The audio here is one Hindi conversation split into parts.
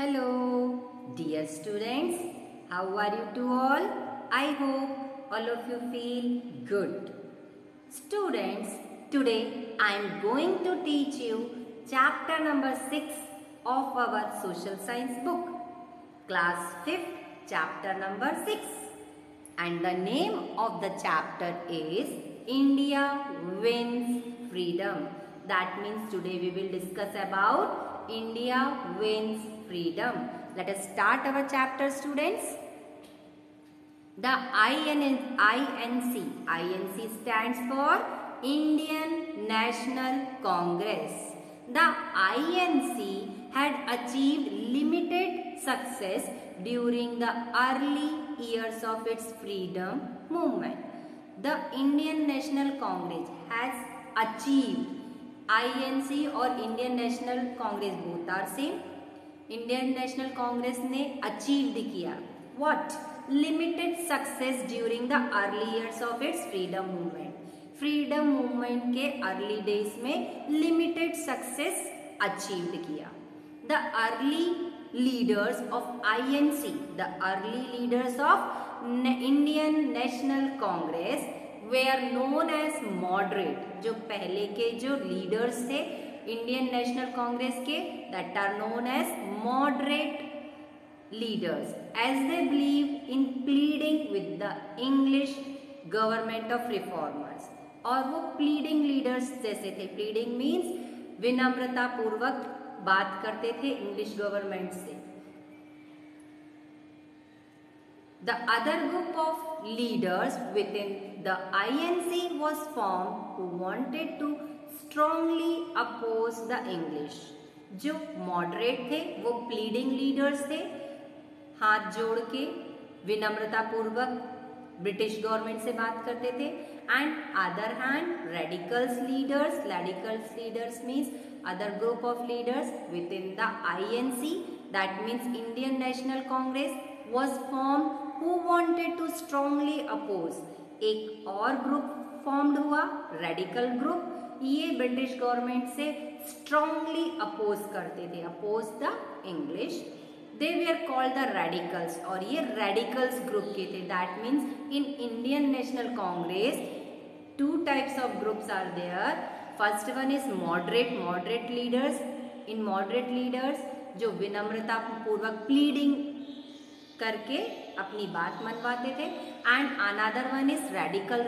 Hello, dear students. How are you two all? I hope all of you feel good. Students, today I am going to teach you chapter number 6 of our social science book. Class 5th, chapter number 6. And the name of the chapter is India Wins Freedom. That means today we will discuss about India Wins Freedom. Let us start our chapter, students. The INC stands for Indian National Congress. The INC had achieved limited success during the early years of its freedom movement. The Indian National Congress has achieved, INC और Indian National Congress both are same. Indian National Congress ने achieved किया what? Limited success during the early years of its freedom movement. Freedom movement के early days में limited success achieved किया. The early leaders of INC, the early leaders of Indian National Congress were known as moderate. जो पहले के जो leaders थे Indian National Congress के, that are known as moderate leaders, as they believe in pleading with the English government of reformers. और वो pleading leaders जैसे थे. Pleading means विनम्रता पूर्वक बात करते थे इंग्लिश गवर्नमेंट से. The other group of leaders within the INC was formed who wanted to strongly oppose the English. जो moderate थे वो pleading leaders थे, हाथ जोड़ के विनम्रता पूर्वक ब्रिटिश गवर्नमेंट से बात करते थे. And other hand radicals leaders means other group of leaders within the INC, that means Indian National Congress was formed who wanted to strongly oppose. एक और ग्रुप फॉर्म्ड हुआ रेडिकल ग्रुप. ये ब्रिटिश गवर्नमेंट से स्ट्रांगली अपोज करते थे, oppose the English. They were called the radicals और ये रेडिकल्स ग्रुप के थे. That means in Indian National Congress two types of groups are there. First one is moderate leaders. In moderate leaders जो विनम्रता पूर्वक प्लीडिंग करके अपनी बात मनवाते थे. And another one is radical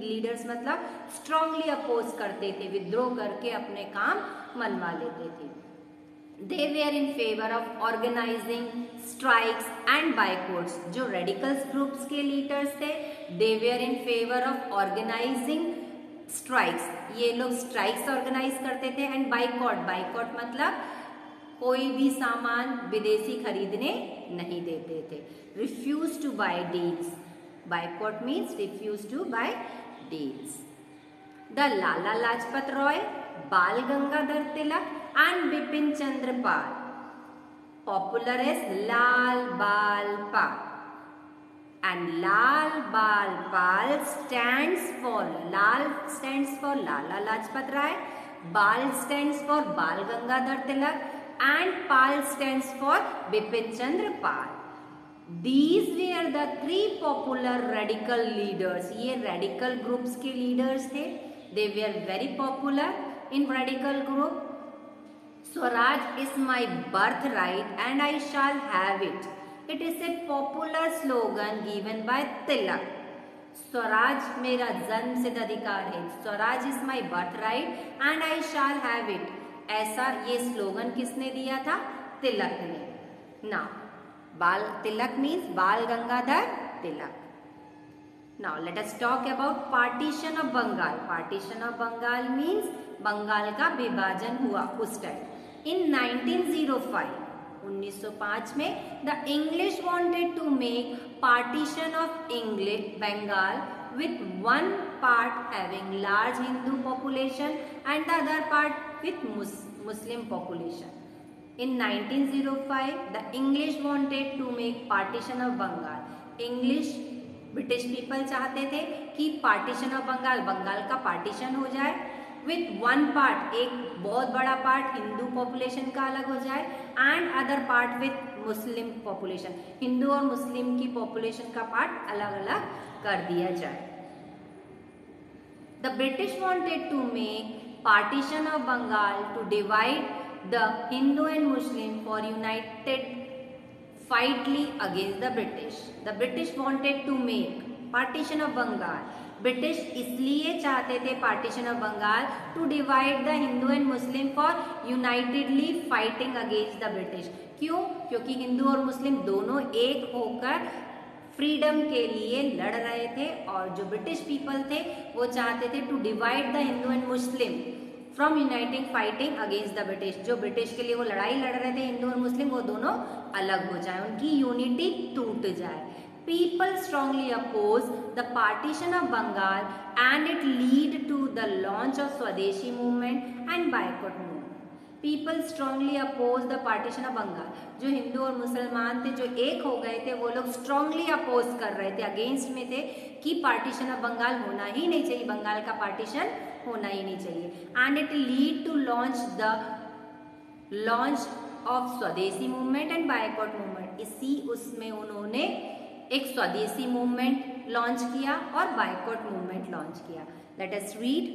leaders मतलब स्ट्रांगली अपोज करते थे, विद्रोह करके अपने काम मनवा लेते थे. They were in favour of organizing strikes and boycotts. जो रेडिकल्स ग्रुप्स के लीडर्स थे they were in favour of organizing strikes. ये लोग स्ट्राइक्स ऑर्गेनाइज करते थे. एंड बाइकआउट मतलब कोई भी सामान विदेशी खरीदने नहीं देते थे. Refuse to buy deals. Boycott means refuse to buy deals. The Lala Lajpat Rai, Bal Gangadhar Tilak and Bipin Chandra Pal, popular as Lal Bal Pal. And Lal Bal Pal stands for Lala Lajpat Rai, बाल stands for बाल गंगाधर तिलक and Pal stands for Bipin Chandra Pal. These were the three popular radical leaders. ये radical groups के leaders थे. They were very popular in radical group. Swaraj is my birthright and I shall have it. It is a popular slogan given by Tilak. Swaraj मेरा जन्म सिद्ध अधिकार है. Swaraj is my birth right and I shall have it. ऐसा ये स्लोगन किसने दिया था? तिलक ने. Now Tilak means Bal Gangadhar Tilak. Now let us talk about partition of Bengal. Partition of Bengal means Bengal का विभाजन हुआ उस टाइम. इन 1905 में the English wanted to make partition of Bengal with one part having large Hindu population and the other part with Muslim population. In 1905, the English wanted to make partition of Bengal. English British people चाहते थे कि पार्टीशन ऑफ बंगाल का पार्टीशन हो जाए. विथ वन पार्ट, एक बहुत बड़ा पार्ट हिंदू पॉपुलेशन का अलग हो जाए and other part with Muslim population, Hindu और मुस्लिम की पॉपुलेशन का पार्ट अलग अलग कर दिया जाए। The British wanted to make partition of Bengal to divide the Hindu and Muslim for united fightly against the British. The British wanted to make partition of Bengal. British इसलिए चाहते थे partition of Bengal to divide the Hindu and Muslim for unitedly fighting against the British. क्यों? क्योंकि हिंदू और मुस्लिम दोनों एक होकर फ्रीडम के लिए लड़ रहे थे और जो ब्रिटिश पीपल थे वो चाहते थे to divide the Hindu and Muslim from uniting fighting against the British. जो ब्रिटिश के लिए वो लड़ाई लड़ रहे थे हिंदू और मुस्लिम, वो दोनों अलग हो जाए, उनकी यूनिटी टूट जाए। People strongly opposed the partition of Bengal and it lead to the launch of Swadeshi movement and boycott movement. People strongly opposed the partition of Bengal. जो हिंदू और मुसलमान थे, जो एक हो गए थे, वो लोग strongly oppose कर रहे थे, अगेंस्ट में थे कि पार्टीशन ऑफ बंगाल होना ही नहीं चाहिए, बंगाल का पार्टीशन होना ही नहीं चाहिए। And it lead to launch of Swadeshi movement and boycott movement. इसी उसमें उन्होंने एक स्वदेशी मूवमेंट लॉन्च किया और बायकॉट मूवमेंट लॉन्च किया। Let us read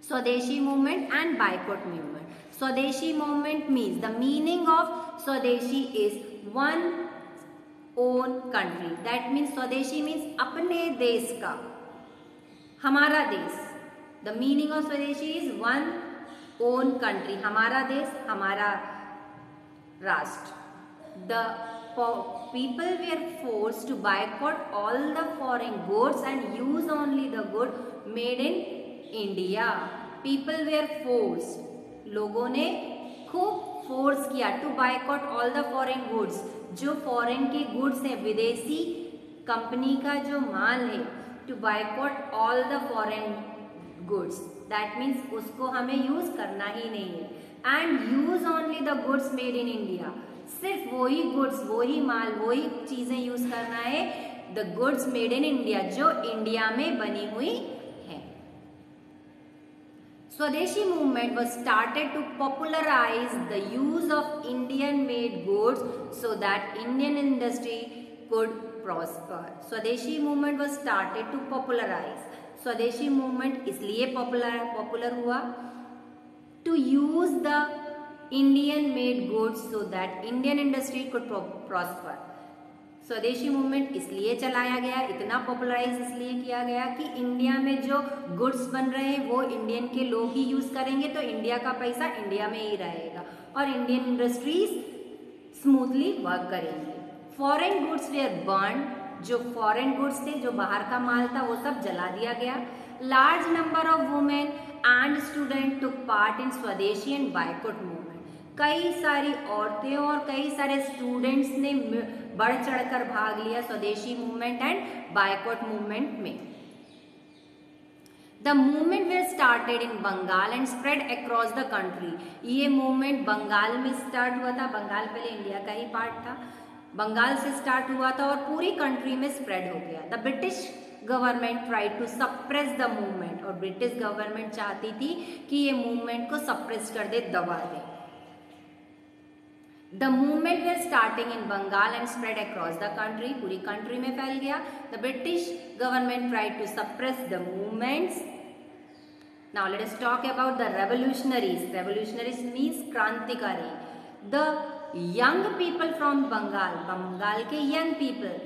Swadeshi movement and boycott movement. Swadeshi movement means, the meaning of Swadeshi is one own country. That means Swadeshi means अपने देश का, हमारा देश। The meaning of Swadeshi is one own country, हमारा देश, हमारा राष्ट्र। द people were forced to boycott all the foreign goods and use only the good made in India. People were forced, लोगों ने खूब फोर्स किया to boycott all the foreign goods, जो फॉरेन के गुड्स हैं, विदेशी कंपनी का जो माल है, to boycott all the foreign goods. That means उसको हमें यूज करना ही नहीं है। And use only the goods made in India. सिर्फ वही गुड्स, वही माल, वही चीजें यूज करना है, the goods made in India, जो इंडिया में बनी हुई है। Swadeshi movement was started to popularize the use of Indian made goods so that Indian industry could prosper. Swadeshi movement was started to popularize, Swadeshi movement इसलिए पॉपुलर हुआ to use the Indian made goods so that Indian industry could prosper. स्वदेशी मूवमेंट इसलिए चलाया गया, इतना पॉपुलराइज इसलिए किया गया कि इंडिया में जो गुड्स बन रहे हैं वो इंडियन के लोग ही यूज करेंगे, तो इंडिया का पैसा इंडिया में ही रहेगा और इंडियन इंडस्ट्रीज स्मूथली वर्क करेंगे। फॉरेन गुड्स वेयर बर्न, जो फॉरेन गुड्स थे, जो बाहर का माल था, वो सब जला दिया गया। Large number of women and student took part in स्वदेशी एंड बायकॉट मूवमेंट। कई सारी औरतें और कई सारे स्टूडेंट्स ने बढ़ चढ़कर भाग लिया Swadeshi movement and boycott movement में। The movement were started in Bengal and spread across the country. ये मूवमेंट बंगाल में स्टार्ट हुआ था, बंगाल पहले इंडिया का ही पार्ट था, बंगाल से स्टार्ट हुआ था और पूरी कंट्री में स्प्रेड हो गया। The British government tried to suppress the movement, और ब्रिटिश गवर्नमेंट चाहती थी कि ये मूवमेंट को सप्रेस कर दे, दबा दे। The movement were starting in Bengal and spread across the country, पूरी कंट्री में फैल गया। The British government tried to suppress the movements. Now let us talk about the revolutionaries. Revolutionaries means क्रांतिकारी। The young people from Bengal, Bengal के young people,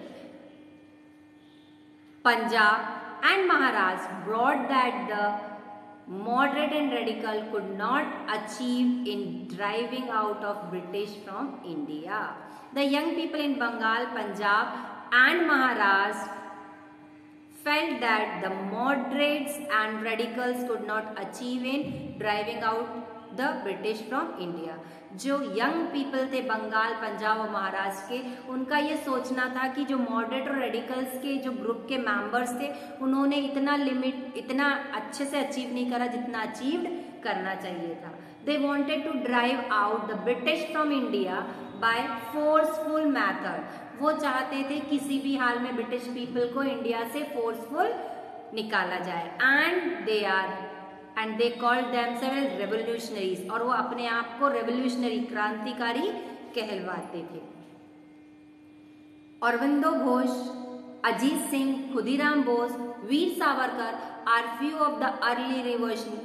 Punjab and Maharashtra brought that the moderate and radical could not achieve in driving out of British from India. The young people in Bengal, Punjab and Maharashtra felt that the moderates and radicals could not achieve in driving out the British from India. जो यंग पीपल थे बंगाल, पंजाब और महाराष्ट्र के, उनका ये सोचना था कि जो मॉडरेट और रेडिकल्स के जो ग्रुप के मेंबर्स थे, उन्होंने इतना अच्छे से अचीव नहीं करा जितना अचीव्ड करना चाहिए था। They wanted to drive out the British from India by forceful method. वो चाहते थे किसी भी हाल में ब्रिटिश पीपल को इंडिया से फोर्सफुल निकाला जाए। And they called themselves revolutionaries, और वो अपने आप को रेवोल्यूशनरी क्रांतिकारी कहलवाते थे। Aurobindo Ghosh, Ajit Singh, Khudiram Bose, Veer Savarkar are few of the early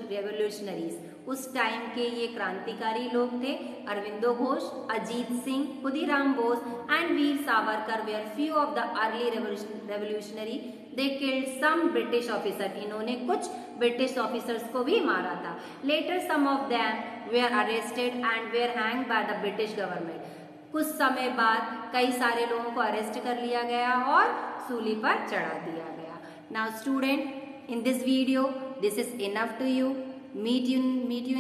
revolutionaries. उस टाइम के ये क्रांतिकारी लोग थे। Aurobindo Ghosh, Ajit Singh, Khudiram Bose and Veer Savarkar were few of the early revolutionary. They killed some British officer, इन्होंने कुछ ब्रिटिश ऑफिसर्स को भी मारा था। Later some of them were arrested and were hanged by the British government. कुछ समय बाद कई सारे लोगों को अरेस्ट कर लिया गया और सूली पर चढ़ा दिया गया। Now student, in this video this is enough to you. Meet you in